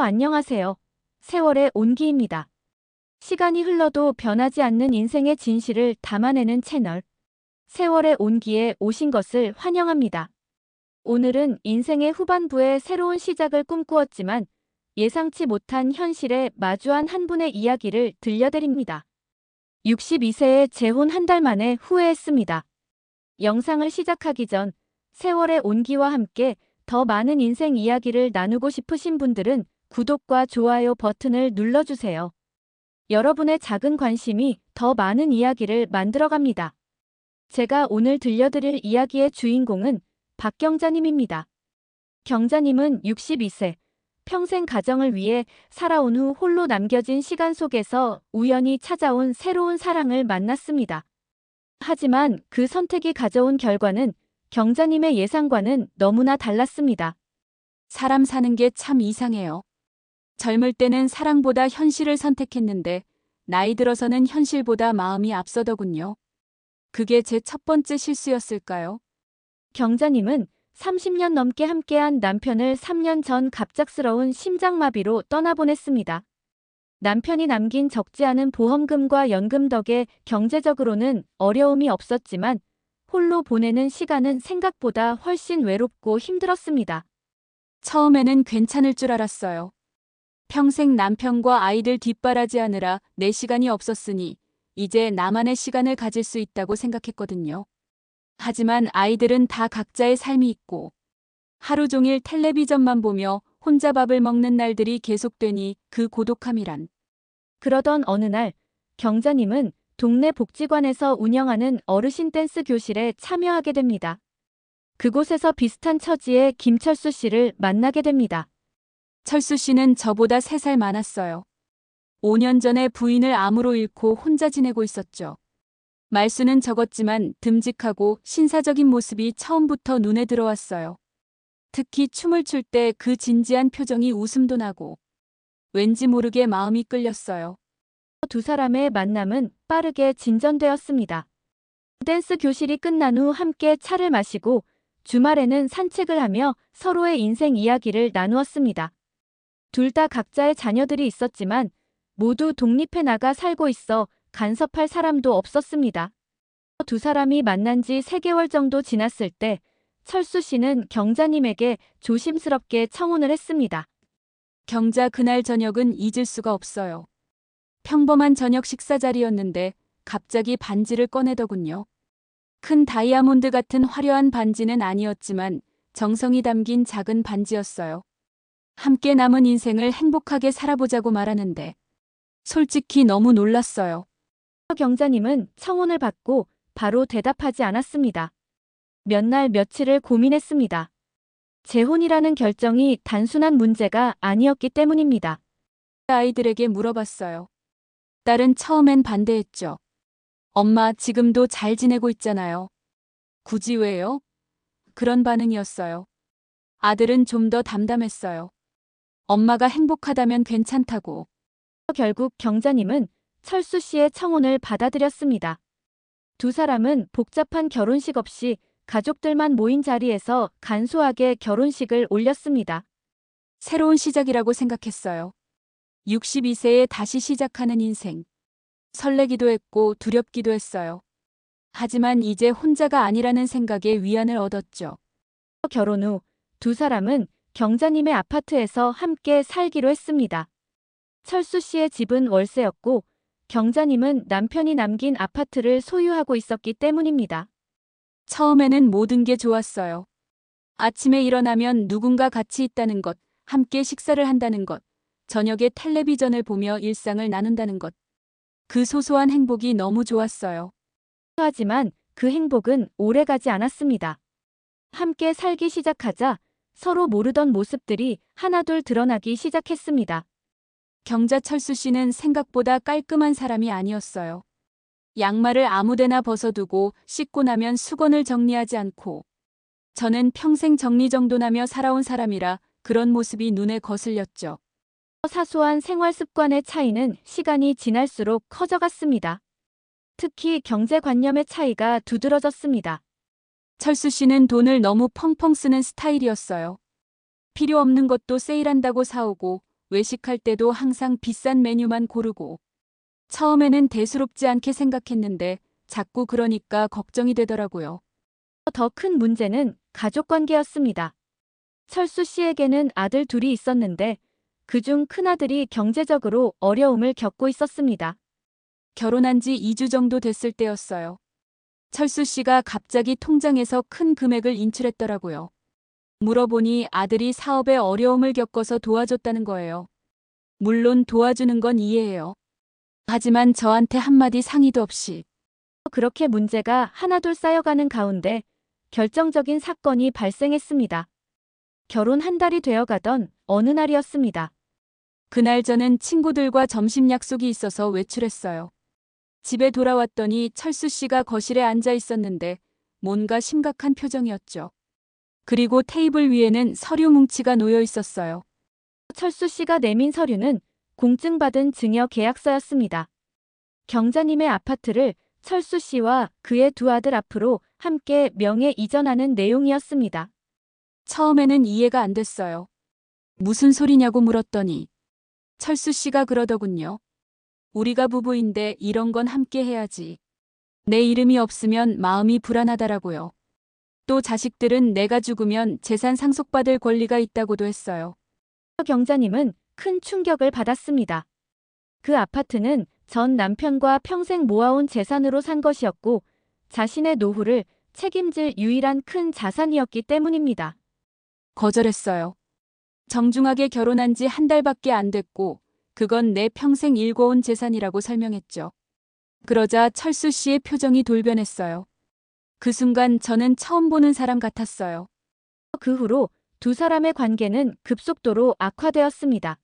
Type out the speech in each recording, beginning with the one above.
안녕하세요. 세월의 온기입니다. 시간이 흘러도 변하지 않는 인생의 진실을 담아내는 채널. 세월의 온기에 오신 것을 환영합니다. 오늘은 인생의 후반부에 새로운 시작을 꿈꾸었지만 예상치 못한 현실에 마주한 한 분의 이야기를 들려드립니다. 62세에 재혼 한 달 만에 후회했습니다. 영상을 시작하기 전 세월의 온기와 함께 더 많은 인생 이야기를 나누고 싶으신 분들은 구독과 좋아요 버튼을 눌러주세요. 여러분의 작은 관심이 더 많은 이야기를 만들어갑니다. 제가 오늘 들려드릴 이야기의 주인공은 박경자님입니다. 경자님은 62세, 평생 가정을 위해 살아온 후 홀로 남겨진 시간 속에서 우연히 찾아온 새로운 사랑을 만났습니다. 하지만 그 선택이 가져온 결과는 경자님의 예상과는 너무나 달랐습니다. 사람 사는 게 참 이상해요. 젊을 때는 사랑보다 현실을 선택했는데 나이 들어서는 현실보다 마음이 앞서더군요. 그게 제 첫 번째 실수였을까요? 경자님은 30년 넘게 함께한 남편을 3년 전 갑작스러운 심장마비로 떠나보냈습니다. 남편이 남긴 적지 않은 보험금과 연금 덕에 경제적으로는 어려움이 없었지만 홀로 보내는 시간은 생각보다 훨씬 외롭고 힘들었습니다. 처음에는 괜찮을 줄 알았어요. 평생 남편과 아이들 뒷바라지하느라 내 시간이 없었으니 이제 나만의 시간을 가질 수 있다고 생각했거든요. 하지만 아이들은 다 각자의 삶이 있고 하루 종일 텔레비전만 보며 혼자 밥을 먹는 날들이 계속되니 그 고독함이란. 그러던 어느 날 경자님은 동네 복지관에서 운영하는 어르신 댄스 교실에 참여하게 됩니다. 그곳에서 비슷한 처지의 김철수 씨를 만나게 됩니다. 철수 씨는 저보다 3살 많았어요. 5년 전에 부인을 암으로 잃고 혼자 지내고 있었죠. 말수는 적었지만 듬직하고 신사적인 모습이 처음부터 눈에 들어왔어요. 특히 춤을 출 때 그 진지한 표정이 웃음도 나고 왠지 모르게 마음이 끌렸어요. 두 사람의 만남은 빠르게 진전되었습니다. 댄스 교실이 끝난 후 함께 차를 마시고 주말에는 산책을 하며 서로의 인생 이야기를 나누었습니다. 둘 다 각자의 자녀들이 있었지만 모두 독립해 나가 살고 있어 간섭할 사람도 없었습니다. 두 사람이 만난 지 3개월 정도 지났을 때 철수 씨는 경자님에게 조심스럽게 청혼을 했습니다. 경자 그날 저녁은 잊을 수가 없어요. 평범한 저녁 식사 자리였는데 갑자기 반지를 꺼내더군요. 큰 다이아몬드 같은 화려한 반지는 아니었지만 정성이 담긴 작은 반지였어요. 함께 남은 인생을 행복하게 살아보자고 말하는데 솔직히 너무 놀랐어요. 경자님은 청혼을 받고 바로 대답하지 않았습니다. 몇 날 며칠을 고민했습니다. 재혼이라는 결정이 단순한 문제가 아니었기 때문입니다. 아이들에게 물어봤어요. 딸은 처음엔 반대했죠. 엄마 지금도 잘 지내고 있잖아요. 굳이 왜요? 그런 반응이었어요. 아들은 좀 더 담담했어요. 엄마가 행복하다면 괜찮다고. 결국 경자님은 철수 씨의 청혼을 받아들였습니다. 두 사람은 복잡한 결혼식 없이 가족들만 모인 자리에서 간소하게 결혼식을 올렸습니다. 새로운 시작이라고 생각했어요. 62세에 다시 시작하는 인생. 설레기도 했고 두렵기도 했어요. 하지만 이제 혼자가 아니라는 생각에 위안을 얻었죠. 결혼 후 두 사람은 경자님의 아파트에서 함께 살기로 했습니다. 철수 씨의 집은 월세였고 경자님은 남편이 남긴 아파트를 소유하고 있었기 때문입니다. 처음에는 모든 게 좋았어요. 아침에 일어나면 누군가 같이 있다는 것, 함께 식사를 한다는 것, 저녁에 텔레비전을 보며 일상을 나눈다는 것. 그 소소한 행복이 너무 좋았어요. 하지만 그 행복은 오래가지 않았습니다. 함께 살기 시작하자 서로 모르던 모습들이 하나둘 드러나기 시작했습니다. 경자 철수 씨는 생각보다 깔끔한 사람이 아니었어요. 양말을 아무데나 벗어두고 씻고 나면 수건을 정리하지 않고 저는 평생 정리정돈하며 살아온 사람이라 그런 모습이 눈에 거슬렸죠. 사소한 생활 습관의 차이는 시간이 지날수록 커져갔습니다. 특히 경제관념의 차이가 두드러졌습니다. 철수 씨는 돈을 너무 펑펑 쓰는 스타일이었어요. 필요 없는 것도 세일한다고 사오고 외식할 때도 항상 비싼 메뉴만 고르고. 처음에는 대수롭지 않게 생각했는데 자꾸 그러니까 걱정이 되더라고요. 더 큰 문제는 가족 관계였습니다. 철수 씨에게는 아들 둘이 있었는데 그중 큰아들이 경제적으로 어려움을 겪고 있었습니다. 결혼한 지 2주 정도 됐을 때였어요. 철수 씨가 갑자기 통장에서 큰 금액을 인출했더라고요. 물어보니 아들이 사업에 어려움을 겪어서 도와줬다는 거예요. 물론 도와주는 건 이해해요. 하지만 저한테 한마디 상의도 없이. 그렇게 문제가 하나둘 쌓여가는 가운데 결정적인 사건이 발생했습니다. 결혼 한 달이 되어가던 어느 날이었습니다. 그날 저는 친구들과 점심 약속이 있어서 외출했어요. 집에 돌아왔더니 철수 씨가 거실에 앉아 있었는데 뭔가 심각한 표정이었죠. 그리고 테이블 위에는 서류 뭉치가 놓여 있었어요. 철수 씨가 내민 서류는 공증받은 증여 계약서였습니다. 경자님의 아파트를 철수 씨와 그의 두 아들 앞으로 함께 명예 이전하는 내용이었습니다. 처음에는 이해가 안 됐어요. 무슨 소리냐고 물었더니 철수 씨가 그러더군요. 우리가 부부인데 이런 건 함께 해야지. 내 이름이 없으면 마음이 불안하다라고요. 또 자식들은 내가 죽으면 재산 상속받을 권리가 있다고도 했어요. 경자님은 큰 충격을 받았습니다. 그 아파트는 전 남편과 평생 모아온 재산으로 산 것이었고 자신의 노후를 책임질 유일한 큰 자산이었기 때문입니다. 거절했어요. 정중하게 결혼한 지 한 달밖에 안 됐고 그건 내 평생 일궈온 재산이라고 설명했죠. 그러자 철수 씨의 표정이 돌변했어요. 그 순간 저는 처음 보는 사람 같았어요. 그 후로 두 사람의 관계는 급속도로 악화되었습니다.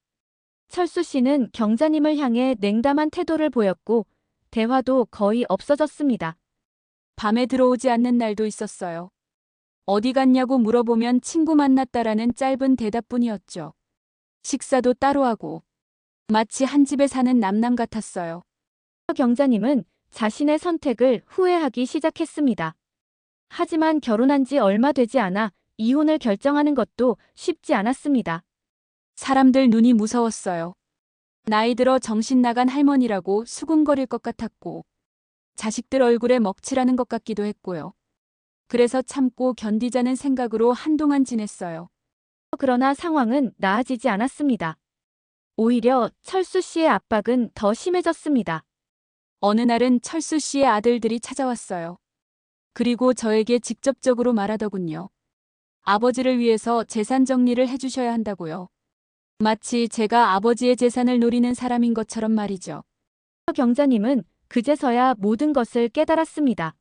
철수 씨는 경자님을 향해 냉담한 태도를 보였고 대화도 거의 없어졌습니다. 밤에 들어오지 않는 날도 있었어요. 어디 갔냐고 물어보면 친구 만났다라는 짧은 대답뿐이었죠. 식사도 따로 하고 마치 한 집에 사는 남남 같았어요. 경자님은 자신의 선택을 후회하기 시작했습니다. 하지만 결혼한 지 얼마 되지 않아 이혼을 결정하는 것도 쉽지 않았습니다. 사람들 눈이 무서웠어요. 나이 들어 정신 나간 할머니라고 수군거릴 것 같았고 자식들 얼굴에 먹칠하는 것 같기도 했고요. 그래서 참고 견디자는 생각으로 한동안 지냈어요. 그러나 상황은 나아지지 않았습니다. 오히려 철수 씨의 압박은 더 심해졌습니다. 어느 날은 철수 씨의 아들들이 찾아왔어요. 그리고 저에게 직접적으로 말하더군요. 아버지를 위해서 재산 정리를 해주셔야 한다고요. 마치 제가 아버지의 재산을 노리는 사람인 것처럼 말이죠. 경자님은 그제서야 모든 것을 깨달았습니다.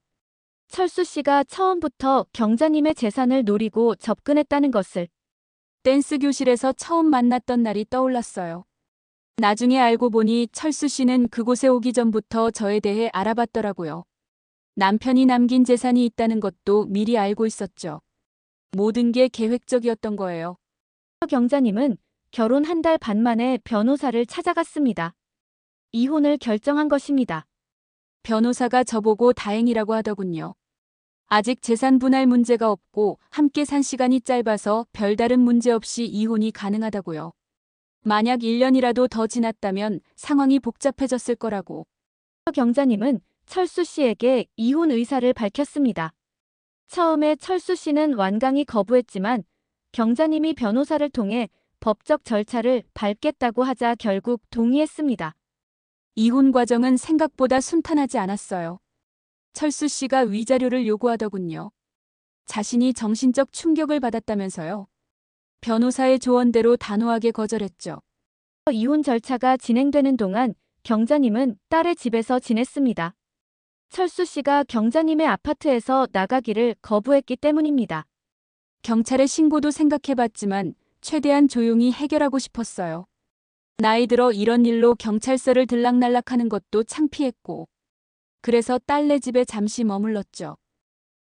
철수 씨가 처음부터 경자님의 재산을 노리고 접근했다는 것을. 댄스 교실에서 처음 만났던 날이 떠올랐어요. 나중에 알고 보니 철수 씨는 그곳에 오기 전부터 저에 대해 알아봤더라고요. 남편이 남긴 재산이 있다는 것도 미리 알고 있었죠. 모든 게 계획적이었던 거예요. 경자님은 결혼 한 달 반 만에 변호사를 찾아갔습니다. 이혼을 결정한 것입니다. 변호사가 저보고 다행이라고 하더군요. 아직 재산 분할 문제가 없고 함께 산 시간이 짧아서 별다른 문제 없이 이혼이 가능하다고요. 만약 1년이라도 더 지났다면 상황이 복잡해졌을 거라고. 경자님은 철수 씨에게 이혼 의사를 밝혔습니다. 처음에 철수 씨는 완강히 거부했지만 경자님이 변호사를 통해 법적 절차를 밟겠다고 하자 결국 동의했습니다. 이혼 과정은 생각보다 순탄하지 않았어요. 철수 씨가 위자료를 요구하더군요. 자신이 정신적 충격을 받았다면서요. 변호사의 조언대로 단호하게 거절했죠. 이혼 절차가 진행되는 동안 경자님은 딸의 집에서 지냈습니다. 철수 씨가 경자님의 아파트에서 나가기를 거부했기 때문입니다. 경찰에 신고도 생각해봤지만 최대한 조용히 해결하고 싶었어요. 나이 들어 이런 일로 경찰서를 들락날락하는 것도 창피했고. 그래서 딸네 집에 잠시 머물렀죠.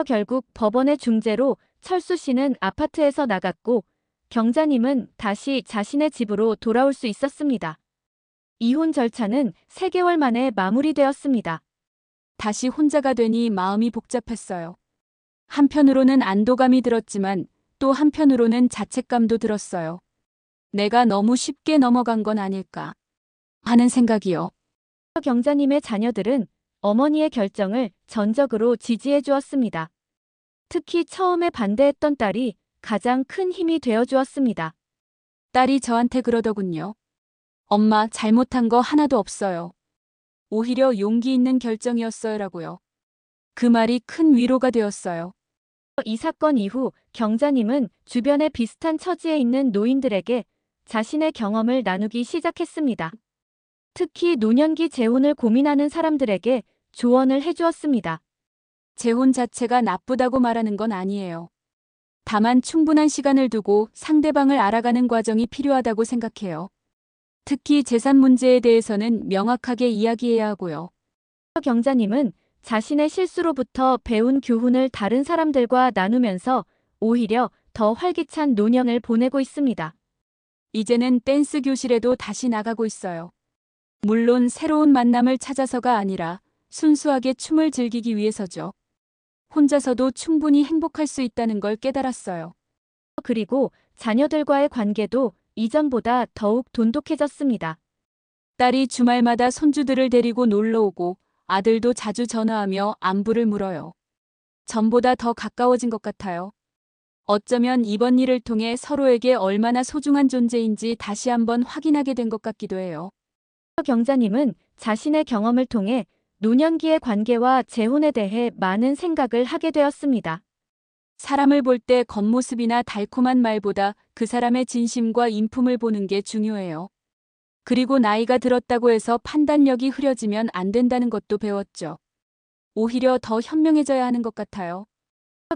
결국 법원의 중재로 철수 씨는 아파트에서 나갔고 경자님은 다시 자신의 집으로 돌아올 수 있었습니다. 이혼 절차는 3개월 만에 마무리되었습니다. 다시 혼자가 되니 마음이 복잡했어요. 한편으로는 안도감이 들었지만 또 한편으로는 자책감도 들었어요. 내가 너무 쉽게 넘어간 건 아닐까 하는 생각이요. 경자님의 자녀들은 어머니의 결정을 전적으로 지지해 주었습니다. 특히 처음에 반대했던 딸이 가장 큰 힘이 되어 주었습니다. 딸이 저한테 그러더군요. 엄마, 잘못한 거 하나도 없어요. 오히려 용기 있는 결정이었어요라고요. 그 말이 큰 위로가 되었어요. 이 사건 이후 경자님은 주변에 비슷한 처지에 있는 노인들에게 자신의 경험을 나누기 시작했습니다. 특히 노년기 재혼을 고민하는 사람들에게 조언을 해주었습니다. 재혼 자체가 나쁘다고 말하는 건 아니에요. 다만 충분한 시간을 두고 상대방을 알아가는 과정이 필요하다고 생각해요. 특히 재산 문제에 대해서는 명확하게 이야기해야 하고요. 경자님은 자신의 실수로부터 배운 교훈을 다른 사람들과 나누면서 오히려 더 활기찬 노년을 보내고 있습니다. 이제는 댄스 교실에도 다시 나가고 있어요. 물론 새로운 만남을 찾아서가 아니라 순수하게 춤을 즐기기 위해서죠. 혼자서도 충분히 행복할 수 있다는 걸 깨달았어요. 그리고 자녀들과의 관계도 이전보다 더욱 돈독해졌습니다. 딸이 주말마다 손주들을 데리고 놀러 오고 아들도 자주 전화하며 안부를 물어요. 전보다 더 가까워진 것 같아요. 어쩌면 이번 일을 통해 서로에게 얼마나 소중한 존재인지 다시 한번 확인하게 된 것 같기도 해요. 경자님은 자신의 경험을 통해 노년기의 관계와 재혼에 대해 많은 생각을 하게 되었습니다. 사람을 볼 때 겉모습이나 달콤한 말보다 그 사람의 진심과 인품을 보는 게 중요해요. 그리고 나이가 들었다고 해서 판단력이 흐려지면 안 된다는 것도 배웠죠. 오히려 더 현명해져야 하는 것 같아요.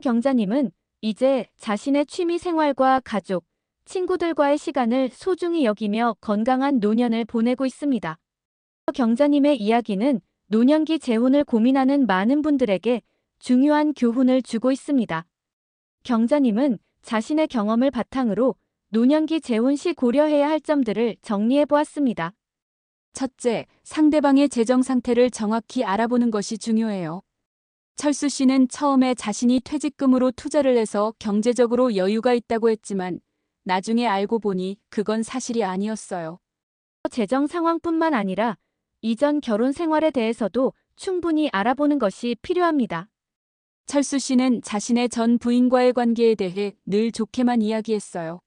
경자님은 이제 자신의 취미 생활과 가족, 친구들과의 시간을 소중히 여기며 건강한 노년을 보내고 있습니다. 경자님의 이야기는 노년기 재혼을 고민하는 많은 분들에게 중요한 교훈을 주고 있습니다. 경자님은 자신의 경험을 바탕으로 노년기 재혼 시 고려해야 할 점들을 정리해 보았습니다. 첫째, 상대방의 재정 상태를 정확히 알아보는 것이 중요해요. 철수 씨는 처음에 자신이 퇴직금으로 투자를 해서 경제적으로 여유가 있다고 했지만 나중에 알고 보니 그건 사실이 아니었어요. 재정 상황뿐만 아니라 이전 결혼 생활에 대해서도 충분히 알아보는 것이 필요합니다. 철수 씨는 자신의 전 부인과의 관계에 대해 늘 좋게만 이야기했어요.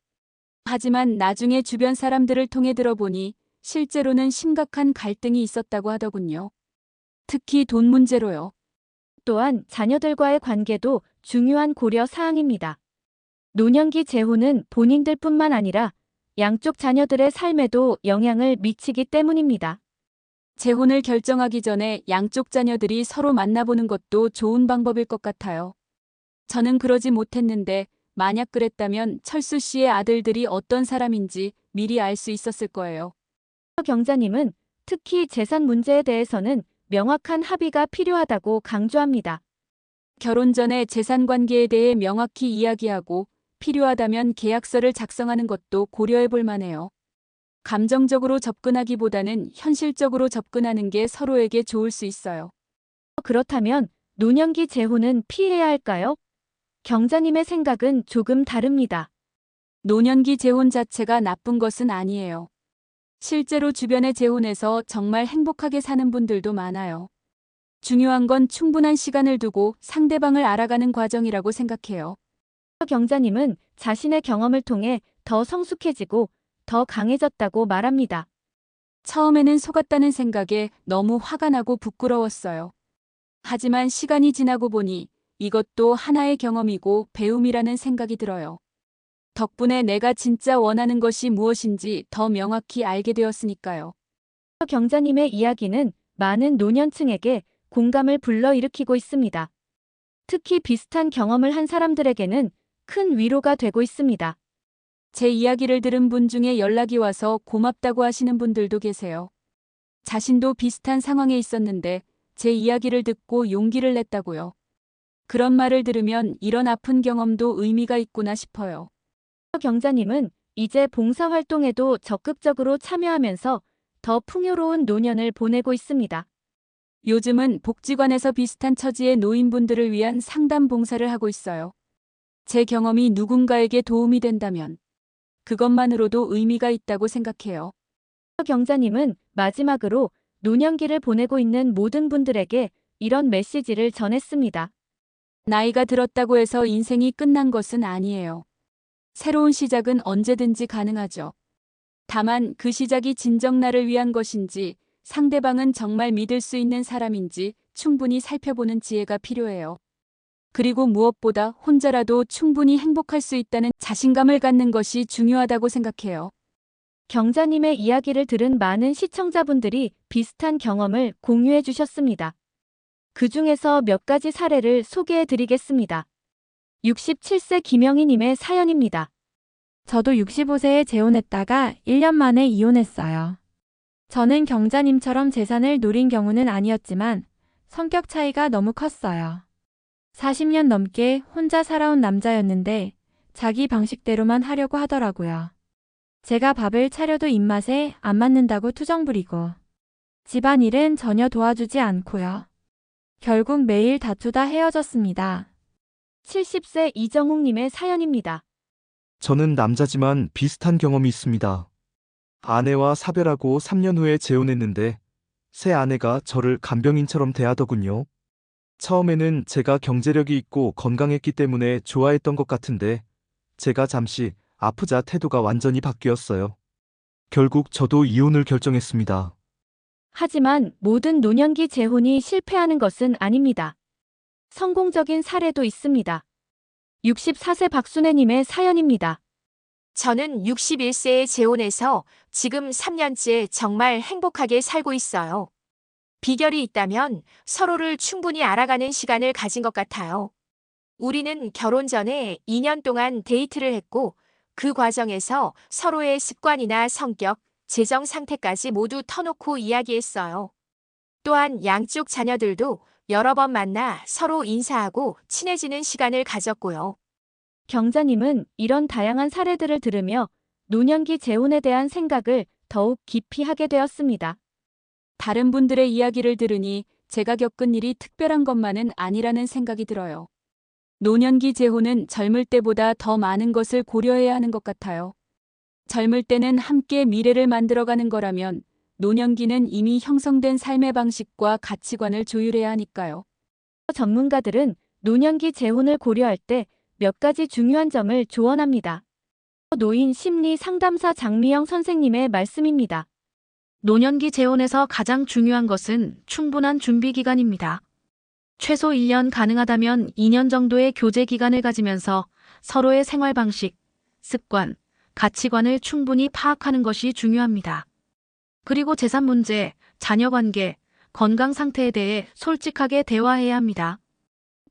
하지만 나중에 주변 사람들을 통해 들어보니 실제로는 심각한 갈등이 있었다고 하더군요. 특히 돈 문제로요. 또한 자녀들과의 관계도 중요한 고려 사항입니다. 노년기 재혼은 본인들뿐만 아니라 양쪽 자녀들의 삶에도 영향을 미치기 때문입니다. 재혼을 결정하기 전에 양쪽 자녀들이 서로 만나보는 것도 좋은 방법일 것 같아요. 저는 그러지 못했는데 만약 그랬다면 철수 씨의 아들들이 어떤 사람인지 미리 알 수 있었을 거예요. 경자님은 특히 재산 문제에 대해서는 명확한 합의가 필요하다고 강조합니다. 결혼 전에 재산 관계에 대해 명확히 이야기하고 필요하다면 계약서를 작성하는 것도 고려해 볼 만해요. 감정적으로 접근하기보다는 현실적으로 접근하는 게 서로에게 좋을 수 있어요. 그렇다면 노년기 재혼은 피해야 할까요? 경자님의 생각은 조금 다릅니다. 노년기 재혼 자체가 나쁜 것은 아니에요. 실제로 주변의 재혼에서 정말 행복하게 사는 분들도 많아요. 중요한 건 충분한 시간을 두고 상대방을 알아가는 과정이라고 생각해요. 경자님은 자신의 경험을 통해 더 성숙해지고 더 강해졌다고 말합니다. 처음에는 속았다는 생각에 너무 화가 나고 부끄러웠어요. 하지만 시간이 지나고 보니 이것도 하나의 경험이고 배움이라는 생각이 들어요. 덕분에 내가 진짜 원하는 것이 무엇인지 더 명확히 알게 되었으니까요. 경자님의 이야기는 많은 노년층에게 공감을 불러일으키고 있습니다. 특히 비슷한 경험을 한 사람들에게는 큰 위로가 되고 있습니다. 제 이야기를 들은 분 중에 연락이 와서 고맙다고 하시는 분들도 계세요. 자신도 비슷한 상황에 있었는데 제 이야기를 듣고 용기를 냈다고요. 그런 말을 들으면 이런 아픈 경험도 의미가 있구나 싶어요. 경자님은 이제 봉사활동에도 적극적으로 참여하면서 더 풍요로운 노년을 보내고 있습니다. 요즘은 복지관에서 비슷한 처지의 노인분들을 위한 상담 봉사를 하고 있어요. 제 경험이 누군가에게 도움이 된다면 그것만으로도 의미가 있다고 생각해요. 경자님은 마지막으로 노년기를 보내고 있는 모든 분들에게 이런 메시지를 전했습니다. 나이가 들었다고 해서 인생이 끝난 것은 아니에요. 새로운 시작은 언제든지 가능하죠. 다만 그 시작이 진정 나를 위한 것인지 상대방은 정말 믿을 수 있는 사람인지 충분히 살펴보는 지혜가 필요해요. 그리고 무엇보다 혼자라도 충분히 행복할 수 있다는 자신감을 갖는 것이 중요하다고 생각해요. 경자님의 이야기를 들은 많은 시청자분들이 비슷한 경험을 공유해 주셨습니다. 그 중에서 몇 가지 사례를 소개해 드리겠습니다. 67세 김영희님의 사연입니다. 저도 65세에 재혼했다가 1년 만에 이혼했어요. 저는 경자님처럼 재산을 노린 경우는 아니었지만 성격 차이가 너무 컸어요. 40년 넘게 혼자 살아온 남자였는데 자기 방식대로만 하려고 하더라고요. 제가 밥을 차려도 입맛에 안 맞는다고 투정 부리고 집안일은 전혀 도와주지 않고요. 결국 매일 다투다 헤어졌습니다. 70세 이정욱님의 사연입니다. 저는 남자지만 비슷한 경험이 있습니다. 아내와 사별하고 3년 후에 재혼했는데 새 아내가 저를 간병인처럼 대하더군요. 처음에는 제가 경제력이 있고 건강했기 때문에 좋아했던 것 같은데 제가 잠시 아프자 태도가 완전히 바뀌었어요. 결국 저도 이혼을 결정했습니다. 하지만 모든 노년기 재혼이 실패하는 것은 아닙니다. 성공적인 사례도 있습니다. 64세 박순애님의 사연입니다. 저는 61세에 재혼해서 지금 3년째 정말 행복하게 살고 있어요. 비결이 있다면 서로를 충분히 알아가는 시간을 가진 것 같아요. 우리는 결혼 전에 2년 동안 데이트를 했고 그 과정에서 서로의 습관이나 성격, 재정 상태까지 모두 터놓고 이야기했어요. 또한 양쪽 자녀들도 여러 번 만나 서로 인사하고 친해지는 시간을 가졌고요. 경자님은 이런 다양한 사례들을 들으며 노년기 재혼에 대한 생각을 더욱 깊이 하게 되었습니다. 다른 분들의 이야기를 들으니 제가 겪은 일이 특별한 것만은 아니라는 생각이 들어요. 노년기 재혼은 젊을 때보다 더 많은 것을 고려해야 하는 것 같아요. 젊을 때는 함께 미래를 만들어가는 거라면 노년기는 이미 형성된 삶의 방식과 가치관을 조율해야 하니까요. 전문가들은 노년기 재혼을 고려할 때 몇 가지 중요한 점을 조언합니다. 노인 심리 상담사 장미영 선생님의 말씀입니다. 노년기 재혼에서 가장 중요한 것은 충분한 준비 기간입니다. 최소 1년 가능하다면 2년 정도의 교제 기간을 가지면서 서로의 생활 방식, 습관, 가치관을 충분히 파악하는 것이 중요합니다. 그리고 재산 문제, 자녀 관계, 건강 상태에 대해 솔직하게 대화해야 합니다.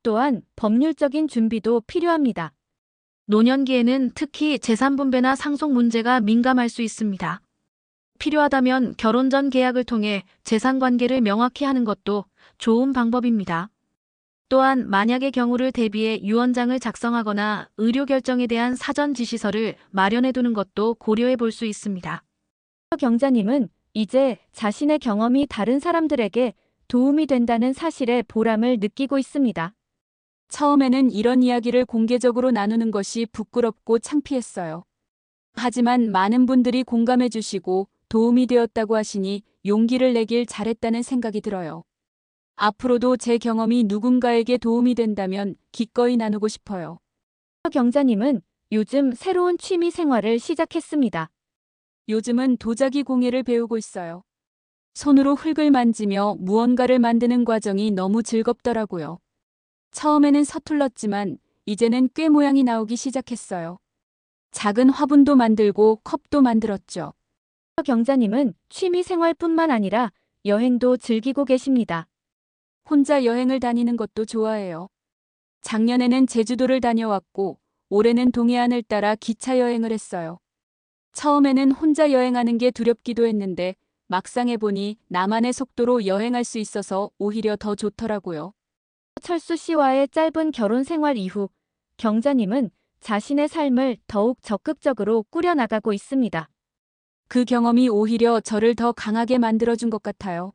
또한 법률적인 준비도 필요합니다. 노년기에는 특히 재산 분배나 상속 문제가 민감할 수 있습니다. 필요하다면 결혼 전 계약을 통해 재산 관계를 명확히 하는 것도 좋은 방법입니다. 또한 만약의 경우를 대비해 유언장을 작성하거나 의료 결정에 대한 사전 지시서를 마련해 두는 것도 고려해 볼 수 있습니다. 경자님은 이제 자신의 경험이 다른 사람들에게 도움이 된다는 사실에 보람을 느끼고 있습니다. 처음에는 이런 이야기를 공개적으로 나누는 것이 부끄럽고 창피했어요. 하지만 많은 분들이 공감해 주시고 도움이 되었다고 하시니 용기를 내길 잘했다는 생각이 들어요. 앞으로도 제 경험이 누군가에게 도움이 된다면 기꺼이 나누고 싶어요. 경자님은 요즘 새로운 취미 생활을 시작했습니다. 요즘은 도자기 공예를 배우고 있어요. 손으로 흙을 만지며 무언가를 만드는 과정이 너무 즐겁더라고요. 처음에는 서툴렀지만 이제는 꽤 모양이 나오기 시작했어요. 작은 화분도 만들고 컵도 만들었죠. 경자님은 취미 생활뿐만 아니라 여행도 즐기고 계십니다. 혼자 여행을 다니는 것도 좋아해요. 작년에는 제주도를 다녀왔고 올해는 동해안을 따라 기차 여행을 했어요. 처음에는 혼자 여행하는 게 두렵기도 했는데 막상 해보니 나만의 속도로 여행할 수 있어서 오히려 더 좋더라고요. 철수 씨와의 짧은 결혼 생활 이후 경자님은 자신의 삶을 더욱 적극적으로 꾸려나가고 있습니다. 그 경험이 오히려 저를 더 강하게 만들어준 것 같아요.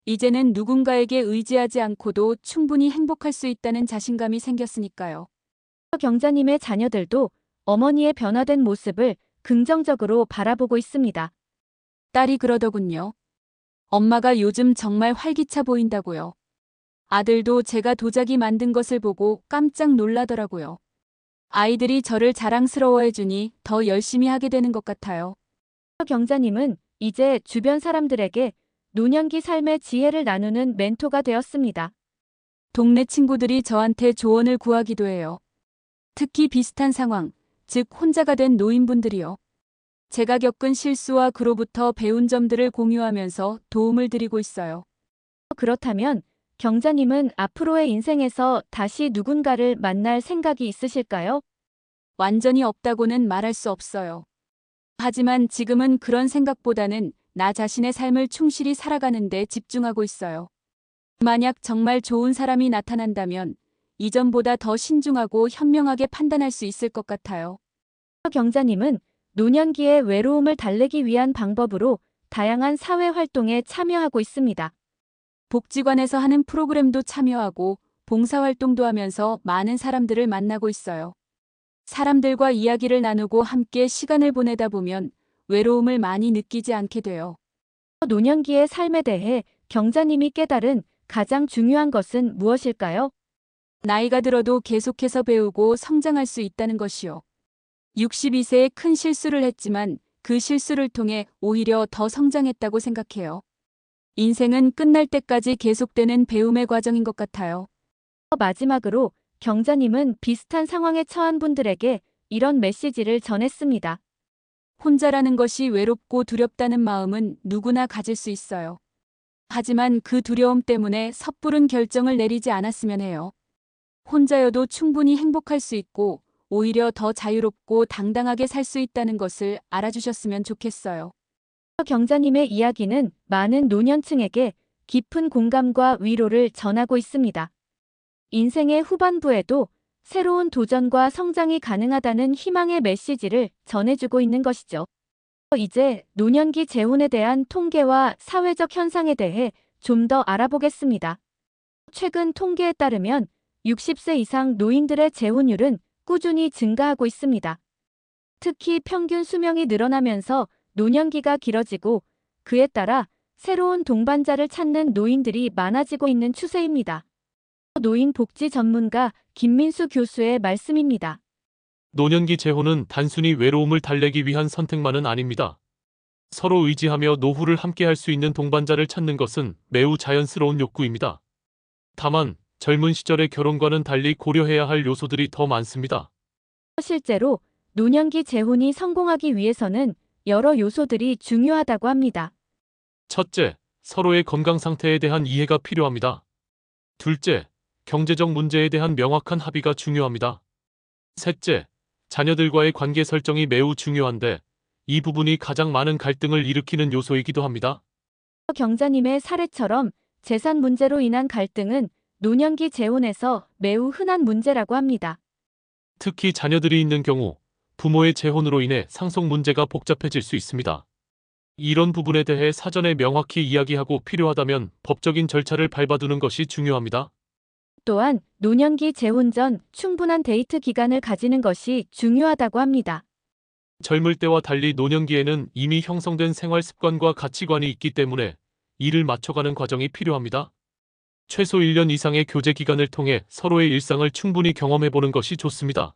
이제는 누군가에게 의지하지 않고도 충분히 행복할 수 있다는 자신감이 생겼으니까요. 경자님의 자녀들도 어머니의 변화된 모습을 긍정적으로 바라보고 있습니다. 딸이 그러더군요. 엄마가 요즘 정말 활기차 보인다고요. 아들도 제가 도자기 만든 것을 보고 깜짝 놀라더라고요. 아이들이 저를 자랑스러워해주니 더 열심히 하게 되는 것 같아요. 경자님은 이제 주변 사람들에게 노년기 삶의 지혜를 나누는 멘토가 되었습니다. 동네 친구들이 저한테 조언을 구하기도 해요. 특히 비슷한 상황, 즉 혼자가 된 노인분들이요. 제가 겪은 실수와 그로부터 배운 점들을 공유하면서 도움을 드리고 있어요. 그렇다면 경자님은 앞으로의 인생에서 다시 누군가를 만날 생각이 있으실까요? 완전히 없다고는 말할 수 없어요. 하지만 지금은 그런 생각보다는 나 자신의 삶을 충실히 살아가는 데 집중하고 있어요. 만약 정말 좋은 사람이 나타난다면 이전보다 더 신중하고 현명하게 판단할 수 있을 것 같아요. 경자님은 노년기의 외로움을 달래기 위한 방법으로 다양한 사회 활동에 참여하고 있습니다. 복지관에서 하는 프로그램도 참여하고 봉사활동도 하면서 많은 사람들을 만나고 있어요. 사람들과 이야기를 나누고 함께 시간을 보내다 보면 외로움을 많이 느끼지 않게 돼요. 노년기의 삶에 대해 경자님이 깨달은 가장 중요한 것은 무엇일까요? 나이가 들어도 계속해서 배우고 성장할 수 있다는 것이요. 62세에 큰 실수를 했지만 그 실수를 통해 오히려 더 성장했다고 생각해요. 인생은 끝날 때까지 계속되는 배움의 과정인 것 같아요. 마지막으로 경자님은 비슷한 상황에 처한 분들에게 이런 메시지를 전했습니다. 혼자라는 것이 외롭고 두렵다는 마음은 누구나 가질 수 있어요. 하지만 그 두려움 때문에 섣부른 결정을 내리지 않았으면 해요. 혼자여도 충분히 행복할 수 있고 오히려 더 자유롭고 당당하게 살 수 있다는 것을 알아주셨으면 좋겠어요. 경자님의 이야기는 많은 노년층에게 깊은 공감과 위로를 전하고 있습니다. 인생의 후반부에도 새로운 도전과 성장이 가능하다는 희망의 메시지를 전해주고 있는 것이죠. 이제 노년기 재혼에 대한 통계와 사회적 현상에 대해 좀 더 알아보겠습니다. 최근 통계에 따르면 60세 이상 노인들의 재혼율은 꾸준히 증가하고 있습니다. 특히 평균 수명이 늘어나면서 노년기가 길어지고 그에 따라 새로운 동반자를 찾는 노인들이 많아지고 있는 추세입니다. 노인 복지 전문가 김민수 교수의 말씀입니다. 노년기 재혼은 단순히 외로움을 달래기 위한 선택만은 아닙니다. 서로 의지하며 노후를 함께할 수 있는 동반자를 찾는 것은 매우 자연스러운 욕구입니다. 다만 젊은 시절의 결혼과는 달리 고려해야 할 요소들이 더 많습니다. 실제로 노년기 재혼이 성공하기 위해서는 여러 요소들이 중요하다고 합니다. 첫째, 서로의 건강 상태에 대한 이해가 필요합니다. 둘째, 경제적 문제에 대한 명확한 합의가 중요합니다. 셋째, 자녀들과의 관계 설정이 매우 중요한데 이 부분이 가장 많은 갈등을 일으키는 요소이기도 합니다. 경자님의 사례처럼 재산 문제로 인한 갈등은 노년기 재혼에서 매우 흔한 문제라고 합니다. 특히 자녀들이 있는 경우 부모의 재혼으로 인해 상속 문제가 복잡해질 수 있습니다. 이런 부분에 대해 사전에 명확히 이야기하고 필요하다면 법적인 절차를 밟아두는 것이 중요합니다. 또한 노년기 재혼 전 충분한 데이트 기간을 가지는 것이 중요하다고 합니다. 젊을 때와 달리 노년기에는 이미 형성된 생활 습관과 가치관이 있기 때문에 이를 맞춰가는 과정이 필요합니다. 최소 1년 이상의 교제 기간을 통해 서로의 일상을 충분히 경험해보는 것이 좋습니다.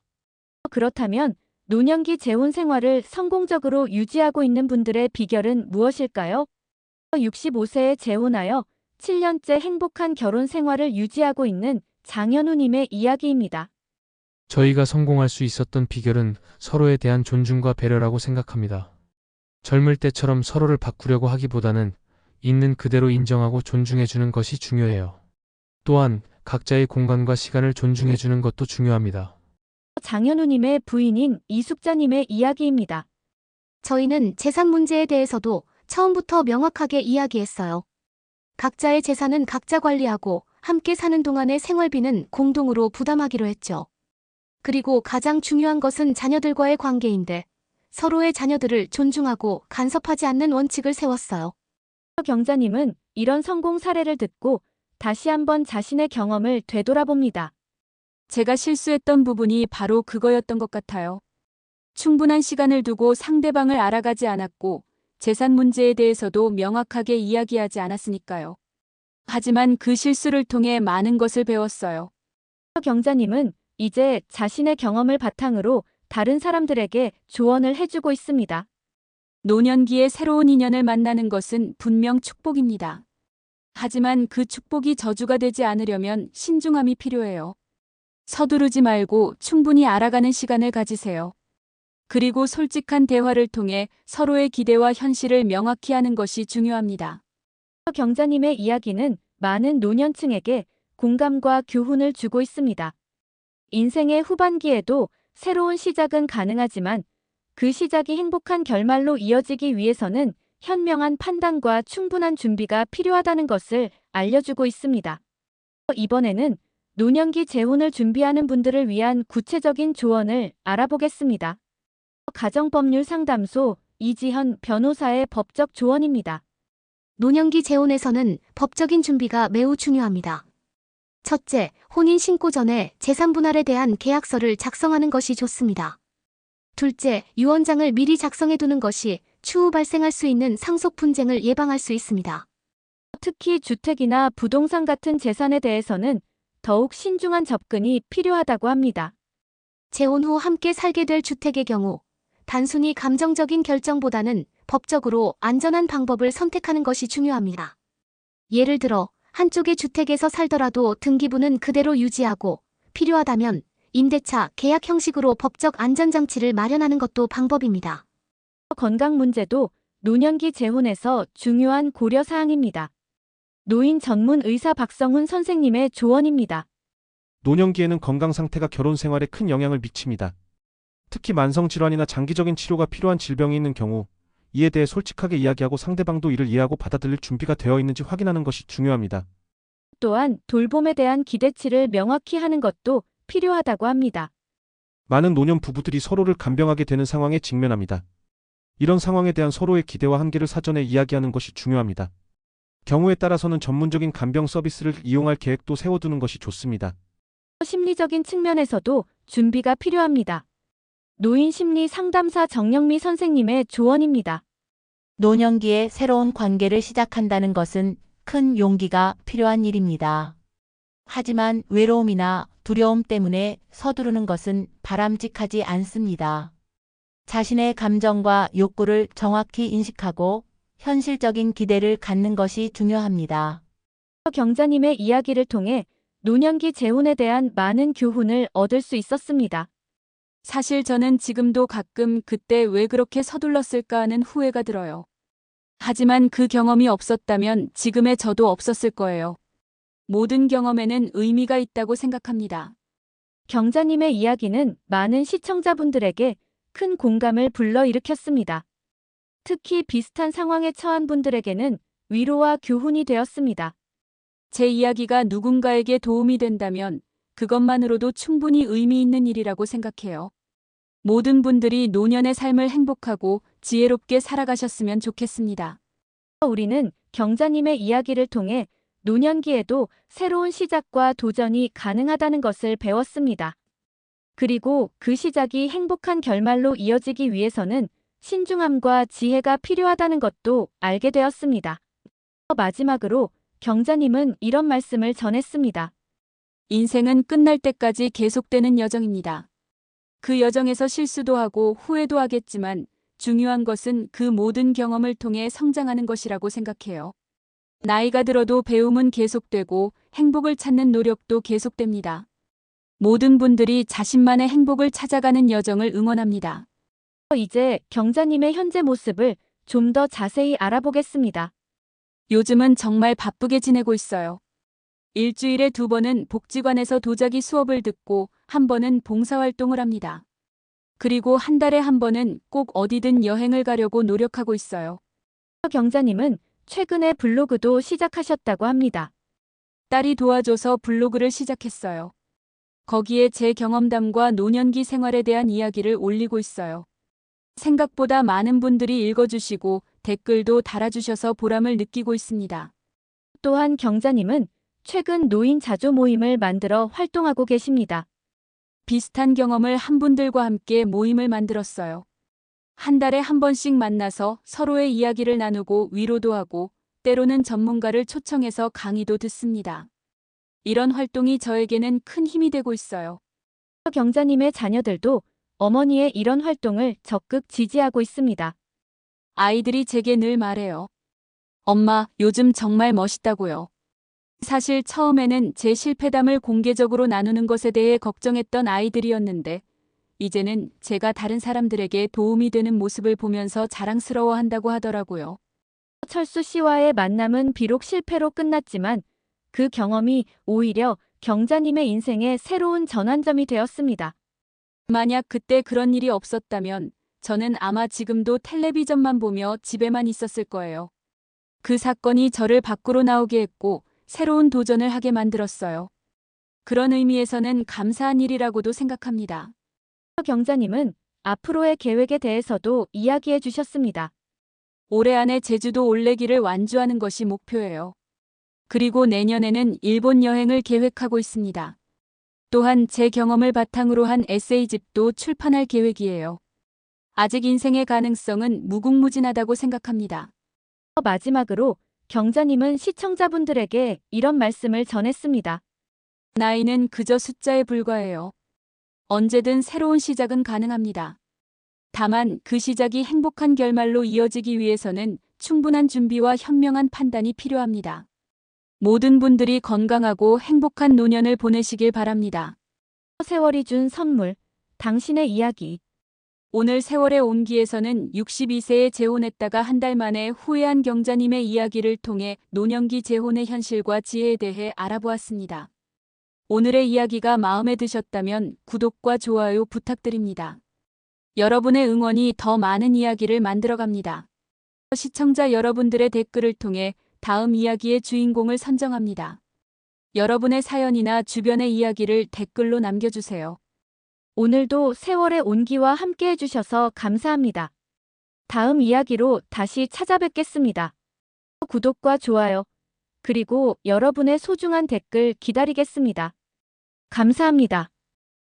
그렇다면 노년기 재혼 생활을 성공적으로 유지하고 있는 분들의 비결은 무엇일까요? 65세에 재혼하여 7년째 행복한 결혼 생활을 유지하고 있는 장현우님의 이야기입니다. 저희가 성공할 수 있었던 비결은 서로에 대한 존중과 배려라고 생각합니다. 젊을 때처럼 서로를 바꾸려고 하기보다는 있는 그대로 인정하고 존중해주는 것이 중요해요. 또한 각자의 공간과 시간을 존중해주는 것도 중요합니다. 장현우님의 부인인 이숙자님의 이야기입니다. 저희는 재산 문제에 대해서도 처음부터 명확하게 이야기했어요. 각자의 재산은 각자 관리하고 함께 사는 동안의 생활비는 공동으로 부담하기로 했죠. 그리고 가장 중요한 것은 자녀들과의 관계인데 서로의 자녀들을 존중하고 간섭하지 않는 원칙을 세웠어요. 경자님은 이런 성공 사례를 듣고 다시 한번 자신의 경험을 되돌아봅니다. 제가 실수했던 부분이 바로 그거였던 것 같아요. 충분한 시간을 두고 상대방을 알아가지 않았고 재산 문제에 대해서도 명확하게 이야기하지 않았으니까요. 하지만 그 실수를 통해 많은 것을 배웠어요. 경자님은 이제 자신의 경험을 바탕으로 다른 사람들에게 조언을 해주고 있습니다. 노년기에 새로운 인연을 만나는 것은 분명 축복입니다. 하지만 그 축복이 저주가 되지 않으려면 신중함이 필요해요. 서두르지 말고 충분히 알아가는 시간을 가지세요. 그리고 솔직한 대화를 통해 서로의 기대와 현실을 명확히 하는 것이 중요합니다. 경자님의 이야기는 많은 노년층에게 공감과 교훈을 주고 있습니다. 인생의 후반기에도 새로운 시작은 가능하지만 그 시작이 행복한 결말로 이어지기 위해서는 현명한 판단과 충분한 준비가 필요하다는 것을 알려주고 있습니다. 이번에는 노년기 재혼을 준비하는 분들을 위한 구체적인 조언을 알아보겠습니다. 가정법률 상담소 이지현 변호사의 법적 조언입니다. 노년기 재혼에서는 법적인 준비가 매우 중요합니다. 첫째, 혼인 신고 전에 재산 분할에 대한 계약서를 작성하는 것이 좋습니다. 둘째, 유언장을 미리 작성해 두는 것이 추후 발생할 수 있는 상속 분쟁을 예방할 수 있습니다. 특히 주택이나 부동산 같은 재산에 대해서는 더욱 신중한 접근이 필요하다고 합니다. 재혼 후 함께 살게 될 주택의 경우 단순히 감정적인 결정보다는 법적으로 안전한 방법을 선택하는 것이 중요합니다. 예를 들어 한쪽의 주택에서 살더라도 등기부는 그대로 유지하고 필요하다면 임대차, 계약 형식으로 법적 안전장치를 마련하는 것도 방법입니다. 건강 문제도 노년기 재혼에서 중요한 고려 사항입니다. 노인 전문 의사 박성훈 선생님의 조언입니다. 노년기에는 건강 상태가 결혼 생활에 큰 영향을 미칩니다. 특히 만성질환이나 장기적인 치료가 필요한 질병이 있는 경우 이에 대해 솔직하게 이야기하고 상대방도 이를 이해하고 받아들일 준비가 되어 있는지 확인하는 것이 중요합니다. 또한 돌봄에 대한 기대치를 명확히 하는 것도 필요하다고 합니다. 많은 노년 부부들이 서로를 간병하게 되는 상황에 직면합니다. 이런 상황에 대한 서로의 기대와 한계를 사전에 이야기하는 것이 중요합니다. 경우에 따라서는 전문적인 간병 서비스를 이용할 계획도 세워두는 것이 좋습니다. 심리적인 측면에서도 준비가 필요합니다. 노인 심리 상담사 정영미 선생님의 조언입니다. 노년기에 새로운 관계를 시작한다는 것은 큰 용기가 필요한 일입니다. 하지만 외로움이나 두려움 때문에 서두르는 것은 바람직하지 않습니다. 자신의 감정과 욕구를 정확히 인식하고 현실적인 기대를 갖는 것이 중요합니다. 경자님의 이야기를 통해 노년기 재혼에 대한 많은 교훈을 얻을 수 있었습니다. 사실 저는 지금도 가끔 그때 왜 그렇게 서둘렀을까 하는 후회가 들어요. 하지만 그 경험이 없었다면 지금의 저도 없었을 거예요. 모든 경험에는 의미가 있다고 생각합니다. 경자님의 이야기는 많은 시청자분들에게 큰 공감을 불러일으켰습니다. 특히 비슷한 상황에 처한 분들에게는 위로와 교훈이 되었습니다. 제 이야기가 누군가에게 도움이 된다면 그것만으로도 충분히 의미 있는 일이라고 생각해요. 모든 분들이 노년의 삶을 행복하고 지혜롭게 살아가셨으면 좋겠습니다. 우리는 경자님의 이야기를 통해 노년기에도 새로운 시작과 도전이 가능하다는 것을 배웠습니다. 그리고 그 시작이 행복한 결말로 이어지기 위해서는 신중함과 지혜가 필요하다는 것도 알게 되었습니다. 마지막으로 경자님은 이런 말씀을 전했습니다. 인생은 끝날 때까지 계속되는 여정입니다. 그 여정에서 실수도 하고 후회도 하겠지만 중요한 것은 그 모든 경험을 통해 성장하는 것이라고 생각해요. 나이가 들어도 배움은 계속되고 행복을 찾는 노력도 계속됩니다. 모든 분들이 자신만의 행복을 찾아가는 여정을 응원합니다. 이제 경자님의 현재 모습을 좀 더 자세히 알아보겠습니다. 요즘은 정말 바쁘게 지내고 있어요. 일주일에 2번은 복지관에서 도자기 수업을 듣고 1번은 봉사활동을 합니다. 그리고 1달에 1번은 꼭 어디든 여행을 가려고 노력하고 있어요. 경자님은 최근에 블로그도 시작하셨다고 합니다. 딸이 도와줘서 블로그를 시작했어요. 거기에 제 경험담과 노년기 생활에 대한 이야기를 올리고 있어요. 생각보다 많은 분들이 읽어주시고 댓글도 달아주셔서 보람을 느끼고 있습니다. 또한 경자님은 최근 노인 자조 모임을 만들어 활동하고 계십니다. 비슷한 경험을 한 분들과 함께 모임을 만들었어요. 한 달에 한 번씩 만나서 서로의 이야기를 나누고 위로도 하고 때로는 전문가를 초청해서 강의도 듣습니다. 이런 활동이 저에게는 큰 힘이 되고 있어요. 경자님의 자녀들도 어머니의 이런 활동을 적극 지지하고 있습니다. 아이들이 제게 늘 말해요. 엄마, 요즘 정말 멋있다고요. 사실 처음에는 제 실패담을 공개적으로 나누는 것에 대해 걱정했던 아이들이었는데, 이제는 제가 다른 사람들에게 도움이 되는 모습을 보면서 자랑스러워한다고 하더라고요. 철수 씨와의 만남은 비록 실패로 끝났지만 그 경험이 오히려 경자님의 인생의 새로운 전환점이 되었습니다. 만약 그때 그런 일이 없었다면 저는 아마 지금도 텔레비전만 보며 집에만 있었을 거예요. 그 사건이 저를 밖으로 나오게 했고 새로운 도전을 하게 만들었어요. 그런 의미에서는 감사한 일이라고도 생각합니다. 경자님은 앞으로의 계획에 대해서도 이야기해 주셨습니다. 올해 안에 제주도 올레길을 완주하는 것이 목표예요. 그리고 내년에는 일본 여행을 계획하고 있습니다. 또한 제 경험을 바탕으로 한 에세이집도 출판할 계획이에요. 아직 인생의 가능성은 무궁무진하다고 생각합니다. 마지막으로 경자님은 시청자분들에게 이런 말씀을 전했습니다. 나이는 그저 숫자에 불과해요. 언제든 새로운 시작은 가능합니다. 다만 그 시작이 행복한 결말로 이어지기 위해서는 충분한 준비와 현명한 판단이 필요합니다. 모든 분들이 건강하고 행복한 노년을 보내시길 바랍니다. 세월이 준 선물, 당신의 이야기. 오늘 세월의 온기에서는 62세에 재혼했다가 한 달 만에 후회한 경자님의 이야기를 통해 노년기 재혼의 현실과 지혜에 대해 알아보았습니다. 오늘의 이야기가 마음에 드셨다면 구독과 좋아요 부탁드립니다. 여러분의 응원이 더 많은 이야기를 만들어갑니다. 시청자 여러분들의 댓글을 통해 다음 이야기의 주인공을 선정합니다. 여러분의 사연이나 주변의 이야기를 댓글로 남겨주세요. 오늘도 세월의 온기와 함께 해주셔서 감사합니다. 다음 이야기로 다시 찾아뵙겠습니다. 구독과 좋아요, 그리고 여러분의 소중한 댓글 기다리겠습니다. 감사합니다.